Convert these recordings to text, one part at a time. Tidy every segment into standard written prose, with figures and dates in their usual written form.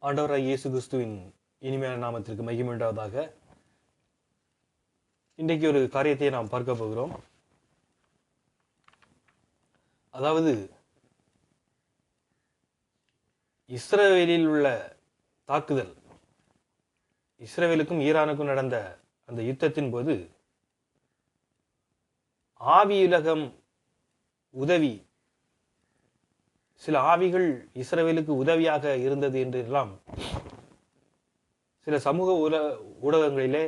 ஆண்டவராகிய இயேசு கிறிஸ்துவின் இனிமையான நாமத்திற்கு மகிமை உண்டாவதாக. இன்றைக்கு ஒரு காரியத்தை நாம் பார்க்க போகிறோம். அதாவது இஸ்ரவேலில் உள்ள தாக்குதல், இஸ்ரவேலுக்கும் ஈரானுக்கும் நடந்த அந்த யுத்தத்தின் போது ஆவியுலகம் உதவி, சில ஆவிகள் இஸ்ரவேலுக்கு உதவியாக இருந்தது என்று எல்லாம் சில சமூக ஊடகங்களிலே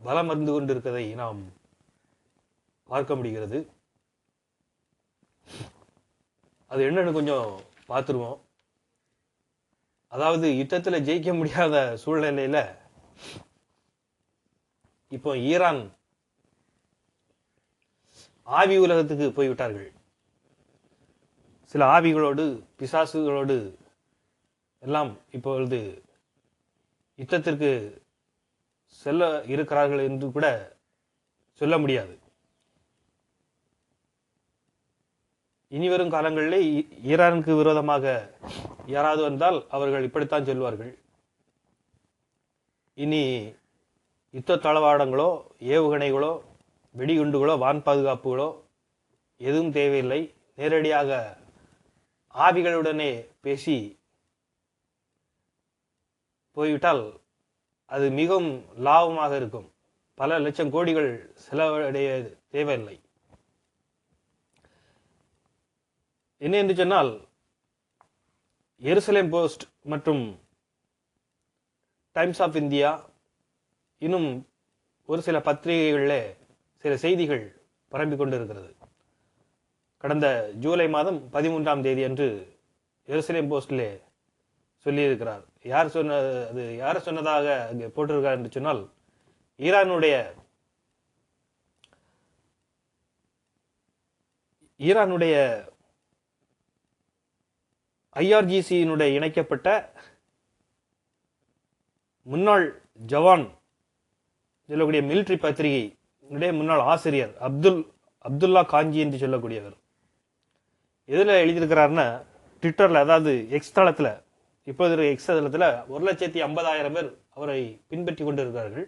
பலம் இருந்து கொண்டிருப்பதை நாம் பார்க்க முடிகிறது. அது என்னன்னு கொஞ்சம் பார்த்துருவோம். அதாவது யுத்தத்தில் ஜெயிக்க முடியாத சூழ்நிலையில இப்போ ஈரான் ஆவி உலகத்துக்கு போய்விட்டார்கள். சில ஆவிகளோடு பிசாசுகளோடு எல்லாம் இப்பொழுது யுத்தத்திற்கு செல்ல இருக்கிறார்கள் என்று கூட சொல்ல முடியாது. இனிவரும் காலங்களிலே ஈரானுக்கு விரோதமாக யாராவது வந்தால் அவர்கள் இப்படித்தான் சொல்வார்கள், இனி யுத்த தளவாடங்களோ ஏவுகணைகளோ வெடிகுண்டுகளோ வான் பாதுகாப்புகளோ எதுவும் தேவையில்லை, நேரடியாக ஆவிகளுடனே பேசி போய்விட்டால் அது மிகவும் லாபமாக இருக்கும். பல லட்சம் கோடிகள் செலவடைய தேவையில்லை. என்ன என்று சொன்னால், எருசலேம் போஸ்ட் மற்றும் டைம்ஸ் ஆஃப் இந்தியா இன்னும் ஒரு சில பத்திரிகைகளில் சில செய்திகள் பரம்பிக் கொண்டிருக்கிறது. கடந்த ஜூலை மாதம் 13ஆம் தேதி அன்று எருசலேம் போஸ்டிலே சொல்லியிருக்கிறார். யார் சொன்னது, அது யார் சொன்னதாக அங்கே போட்டிருக்கார் என்று சொன்னால், ஈரானுடைய ஐஆர்ஜிசியினுடைய இணைக்கப்பட்ட முன்னாள் ஜவான் சொல்லக்கூடிய மிலிட்ரி பத்திரிகை முன்னாள் ஆசிரியர் அப்துல்லா காஞ்சி என்று சொல்லக்கூடியவர் எதில் எழுதியிருக்கிறார்னா, ட்விட்டரில், அதாவது எக்ஸ் தளத்தில், இப்போது எக்ஸ் தளத்தில் 1,50,000 பேர் அவரை பின்பற்றி கொண்டு இருக்கிறார்கள்,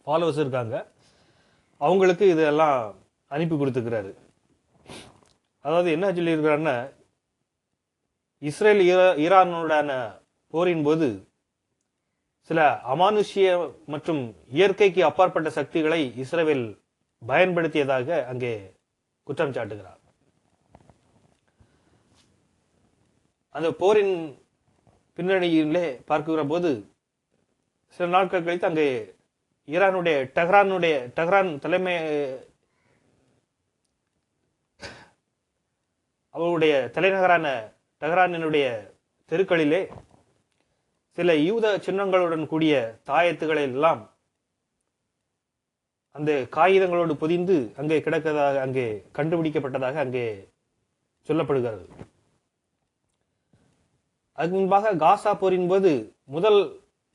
ஃபாலோவர்ஸ் இருக்காங்க. அவங்களுக்கு இதெல்லாம் அனுப்பி கொடுத்துக்கிறாரு. அதாவது என்ன சொல்லியிருக்கிறாருன்னா, இஸ்ரேல் ஈரானுடான போரின் போது சில அமானுஷ்ய மற்றும் இயற்கைக்கு அப்பாற்பட்ட சக்திகளை இஸ்ரேல் பயன்படுத்தியதாக அங்கே குற்றம் சாட்டுகிறார். அந்த போரின் பின்னணியிலே பார்க்கிற போது சில நாட்கள் கழித்து அங்கே ஈரானுடைய டெஹ்ரான் தலைமை, அவருடைய தலைநகரான டெஹ்ரானினுடைய தெருக்களிலே சில யூத சின்னங்களுடன் கூடிய தாயத்துக்களை எல்லாம் அந்த காகிதங்களோடு பொதிந்து அங்கே கிடக்கதாக, அங்கே கண்டுபிடிக்கப்பட்டதாக அங்கே சொல்லப்படுகிறது. அதுக்கு முன்பாக காசா போரின் போது,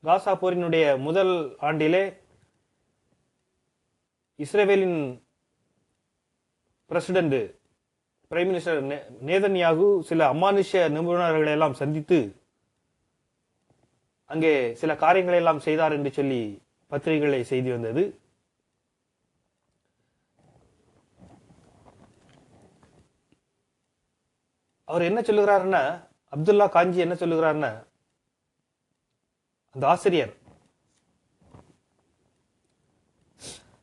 காசா போரினுடைய முதல் ஆண்டிலே இஸ்ரேலின் பிரசிடென்ட், பிரைம் மினிஸ்டர் நேதன்யாகு சில அமானுஷ்ய நிபுணர்களை எல்லாம் சந்தித்து அங்கே சில காரியங்களை எல்லாம் செய்தார் என்று சொல்லி பத்திரிகைகளை செய்தி வந்தது. அவர் என்ன சொல்லுகிறாருன்னா, அப்துல்லா காஞ்சி என்ன சொல்லுகிறார்னா, அந்த ஆசிரியர்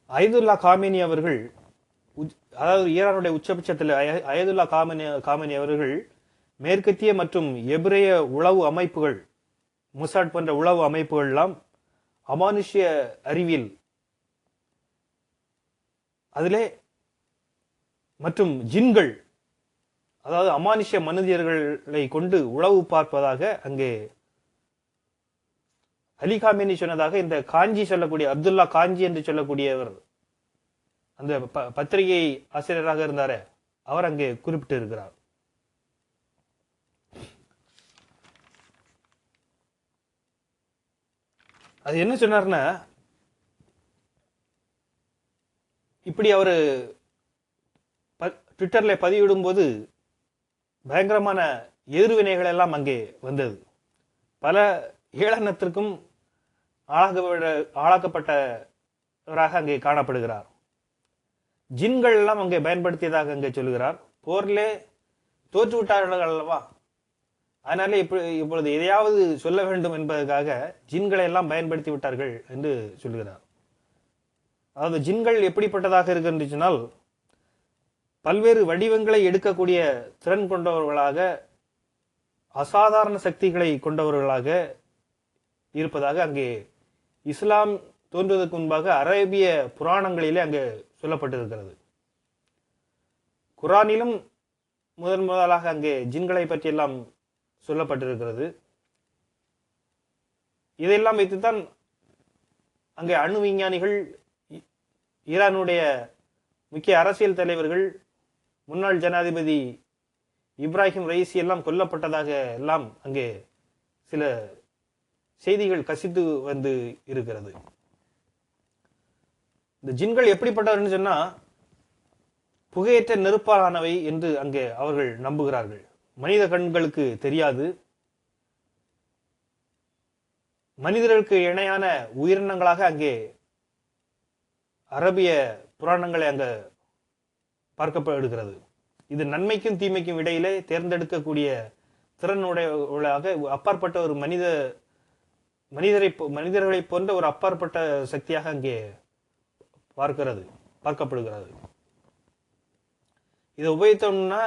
அயதுல்லா காமினி அவர்கள், அதாவது ஈரானுடைய உச்சபட்சத்தில் அயதுல்லா காமினி அவர்கள் மேற்கத்திய மற்றும் எபிரேய உளவு அமைப்புகள், முசாட் போன்ற உளவு அமைப்புகள் எல்லாம் அமானுஷ்ய அறிவியல் அதிலே மற்றும் ஜின்கள், அதாவது அமானுஷ்ய மனிதர்களை கொண்டு உளவு பார்ப்பதாக அங்கே அலி காமினி சொன்னதாக இந்த காஞ்சி சொல்லக்கூடிய, அப்துல்லா காஞ்சி என்று சொல்லக்கூடியவர், அந்த பத்திரிகை ஆசிரியராக இருந்தாரே, அவர் அங்கே குறிப்பிட்டு இருக்கிறார். அது என்ன சொன்னார்னா, இப்படி அவர் ட்விட்டர்ல பதிவிடும் போது பயங்கரமான எதிர்வினைகள் எல்லாம் அங்கே வந்தது. பல ஏளனத்திற்கும் ஆளாக்கப்பட்டவராக அங்கே காணப்படுகிறார். ஜின்கள் எல்லாம் அங்கே பயன்படுத்தியதாக அங்கே சொல்லுகிறார். போரிலே தோற்றுவிட்டார்கள் அல்லவா, அதனாலே இப்பொழுது எதையாவது சொல்ல வேண்டும் என்பதற்காக ஜின்களை எல்லாம் பயன்படுத்தி விட்டார்கள் என்று சொல்லுகிறார். அதாவது ஜின்கள் எப்படிப்பட்டதாக இருக்கு சொன்னால், பல்வேறு வடிவங்களை எடுக்கக்கூடிய திறன் கொண்டவர்களாக, அசாதாரண சக்திகளை கொண்டவர்களாக இருப்பதாக அங்கே இஸ்லாம் தோன்றுவதற்கு முன்பாக அரேபிய புராணங்களிலே அங்கே சொல்லப்பட்டிருக்கிறது. குரானிலும் முதலாக அங்கே ஜின்களை பற்றியெல்லாம் சொல்லப்பட்டிருக்கிறது. இதையெல்லாம் வைத்துத்தான் அங்கே அணு விஞ்ஞானிகள், ஈரானுடைய முக்கிய அரசியல் தலைவர்கள், முன்னாள் ஜனாதிபதி இப்ராஹிம் ரைசி எல்லாம் கொல்லப்பட்டதாக எல்லாம் அங்கே சில செய்திகள் கசித்து வந்து இருக்கிறது. இந்த ஜின்கள் எப்படிப்பட்டவர்கள் சொன்னா, புகையற்ற நெருப்பாலானவை என்று அங்கே அவர்கள் நம்புகிறார்கள். மனித கண்களுக்கு தெரியாது. மனிதர்களுக்கு இணையான உயிரினங்களாக அங்கே அரபிய புராணங்களை அங்க பார்க்கப்படுகிறது. இது நன்மைக்கும் தீமைக்கும் இடையிலே தேர்ந்தெடுக்கக்கூடிய திறனுடையவர்களாக அப்பாற்பட்ட ஒரு மனிதர்களை போன்ற ஒரு அப்பாற்பட்ட சக்தியாக அங்கே பார்க்கப்படுகிறது. இதை உபயோகித்தோம்னா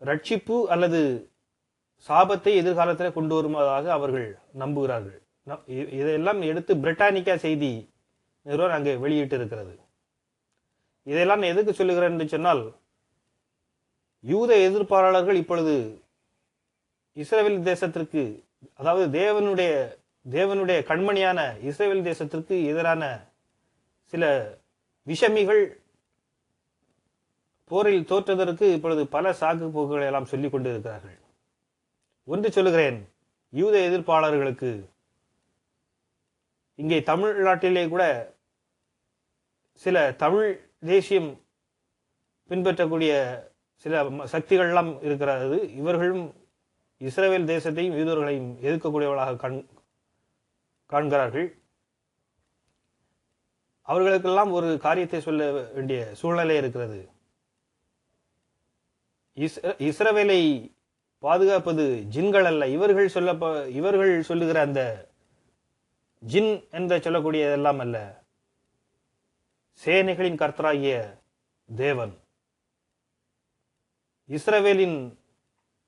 ரட்சிப்பு அல்லது சாபத்தை எதிர்காலத்தில் கொண்டு வருவதாக அவர்கள் நம்புகிறார்கள். இதையெல்லாம் எடுத்து பிரிட்டானிக்கா செய்தி நிறுவனம் அங்கே வெளியிட்டு இருக்கிறது. இதெல்லாம் எதுக்கு சொல்லுகிறேன் என்று சொன்னால், யூத எதிர்ப்பாளர்கள் இப்பொழுது இஸ்ரேல் தேசத்திற்கு, அதாவது தேவனுடைய கண்மணியான இஸ்ரேல் தேசத்திற்கு எதிரான சில விஷமிகள் போரில் தோற்றதற்கு இப்பொழுது பல சாக்கு போக்குகளை எல்லாம் சொல்லிக் கொண்டு இருக்கிறார்கள். ஒன்று சொல்லுகிறேன், யூத எதிர்ப்பாளர்களுக்கு இங்கே தமிழ்நாட்டிலே கூட சில தமிழ் தேசியம் பின்பற்றக்கூடிய சில சக்திகள் எல்லாம் இருக்கிறது. இவர்களும் இஸ்ரேல் தேசத்தையும் யூதர்களையும் எதிர்க்கக்கூடியவர்களாக காண்கிறார்கள். அவர்களுக்கெல்லாம் ஒரு காரியத்தை சொல்ல வேண்டிய சூழ்நிலை இருக்கிறது. இஸ்ரவேலை பாதுகாப்பது ஜின்கள் அல்ல. இவர்கள் சொல்லுகிற அந்த ஜின் என்று சொல்லக்கூடியதெல்லாம் அல்ல, சேனைகளின் கர்த்தராகிய தேவன்.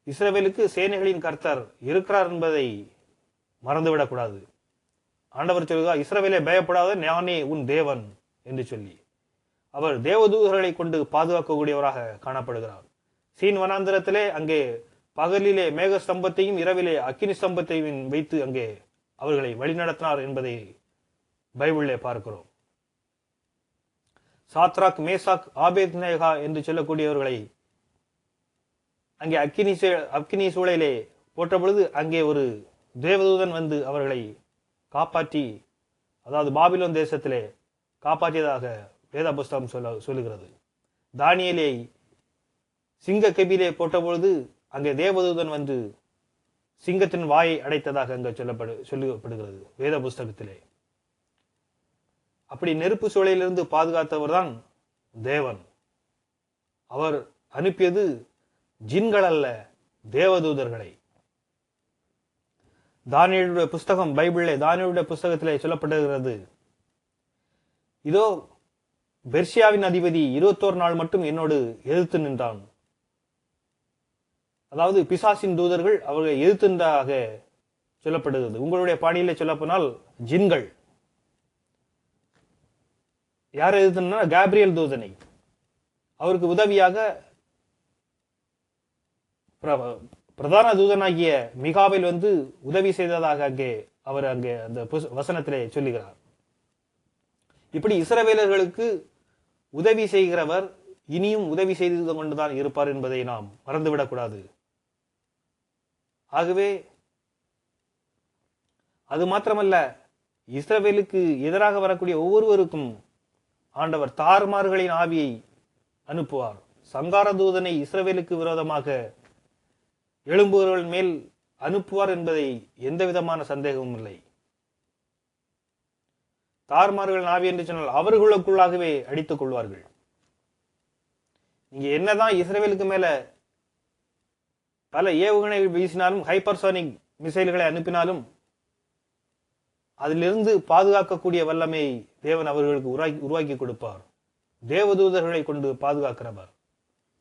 இஸ்ரவேலுக்கு சேனைகளின் கர்த்தர் இருக்கிறார் என்பதை மறந்துவிடக்கூடாது. ஆண்டவர் சொல்கிறார், இஸ்ரவேலை பயப்படாத, நானே உன் தேவன் என்று சொல்லி அவர் தேவதூதர்களை கொண்டு பாதுகாக்கக்கூடியவராக காணப்படுகிறார். சீன் வனாந்திரத்திலே அங்கே பகலிலே மேக ஸ்தம்பத்தையும் இரவிலே அக்கினி ஸ்தம்பத்தையும் வைத்து அங்கே அவர்களை வழிநடத்தினார் என்பதை பைபிளிலே பார்க்கிறோம். சாத்ராக், மேசாக், ஆபேத்நேகா என்று சொல்லக்கூடியவர்களை அங்கே அக்கினி சூளையிலே போட்ட பொழுது அங்கே ஒரு தேவதூதன் வந்து அவர்களை காப்பாற்றி, அதாவது பாபிலோன் தேசத்திலே காப்பாற்றியதாக வேத புஸ்தகம் சொல்லுகிறது. தானியேலை சிங்க கெபிலே போட்ட பொழுது அங்கே தேவதூதன் வந்து சிங்கத்தின் வாயை அடைத்ததாக அங்கே சொல்லப்படுகிறது வேத புஸ்தகத்திலே. அப்படி நெருப்பு சூளையிலிருந்து பாதுகாத்தவர் தான் தேவன். அவர் அனுப்பியது ஜின்கள் அல்ல, தேவதூதர்களை. தானியேலுடைய புஸ்தகம், பைபிளிலே தானியேலுடைய புஸ்தகத்திலே சொல்லப்படுகிறது, இதோ பெர்சியாவின் அதிபதி 21 நாள் மட்டும் என்னோடு எதிர்த்து நின்றான். அதாவது பிசாசின் தூதர்கள் அவர்களை எதிர்த்ததாக சொல்லப்படுகிறது. உங்களுடைய பாணியிலே சொல்லப்போனால் ஜின்கள். யார் எதிர்த்தனா? கேப்ரியல் தூதனை. அவருக்கு உதவியாக பிரதான தூதனாகிய மிகாவேல் வந்து உதவி செய்ததாக அவர் அங்கே அந்த வசனத்திலே சொல்லுகிறார். இப்படி இஸ்ரவேலர்களுக்கு உதவி செய்கிறவர் இனியும் உதவி செய்து கொண்டுதான் இருப்பார் என்பதை நாம் மறந்துவிடக்கூடாது. ஆகவே அது மாத்திரமல்ல, இஸ்ரவேலுக்கு எதிராக வரக்கூடிய ஒவ்வொருவருக்கும் ஆண்டவர் தாறுமாறுகளின் ஆவியை அனுப்புவார். சங்கார தூதனை இஸ்ரவேலுக்கு விரோதமாக எழும்புகிறவர்கள் மேல் அனுப்புவார் என்பதை எந்த விதமான சந்தேகமும் இல்லை. தார்மார்கள் ஆவி என்று சொன்னால் அவர்களுக்குள்ளாகவே அடித்துக் கொள்வார்கள். நீங்க என்னதான் இஸ்ரேலுக்கு மேல பல ஏவுகணைகள் வீசினாலும், ஹைப்பர்சானிக் மிசைல்களை அனுப்பினாலும், அதிலிருந்து பாதுகாக்கக்கூடிய வல்லமை தேவன் அவர்களுக்கு உருவாக்கி கொடுப்பார். தேவதூதர்களை கொண்டு பாதுகாக்கிறவர்,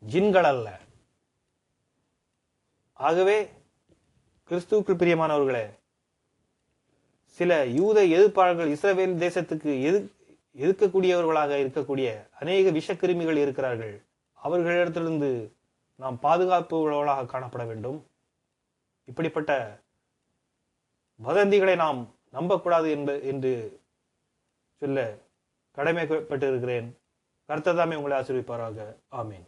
ஜின்கள் அல்ல. ஆகவே கிறிஸ்துவுக்குள் பிரியமானவர்களே, சில யூத எதிர்ப்பாளர்கள் இஸ்ரவேல் தேசத்துக்கு எதிர்க்கக்கூடியவர்களாக இருக்கக்கூடிய அநேக விஷக்கிருமிகள் இருக்கிறார்கள். அவர்களிடத்திலிருந்து நாம் பாதுகாப்புகளாக காணப்பட வேண்டும். இப்படிப்பட்ட வதந்திகளை நாம் நம்பக்கூடாது என்று சொல்ல கடமைப்பட்டிருக்கிறேன். கர்த்தர் தாமே உங்களை ஆசீர்வதிப்பாராக. ஆமீன்.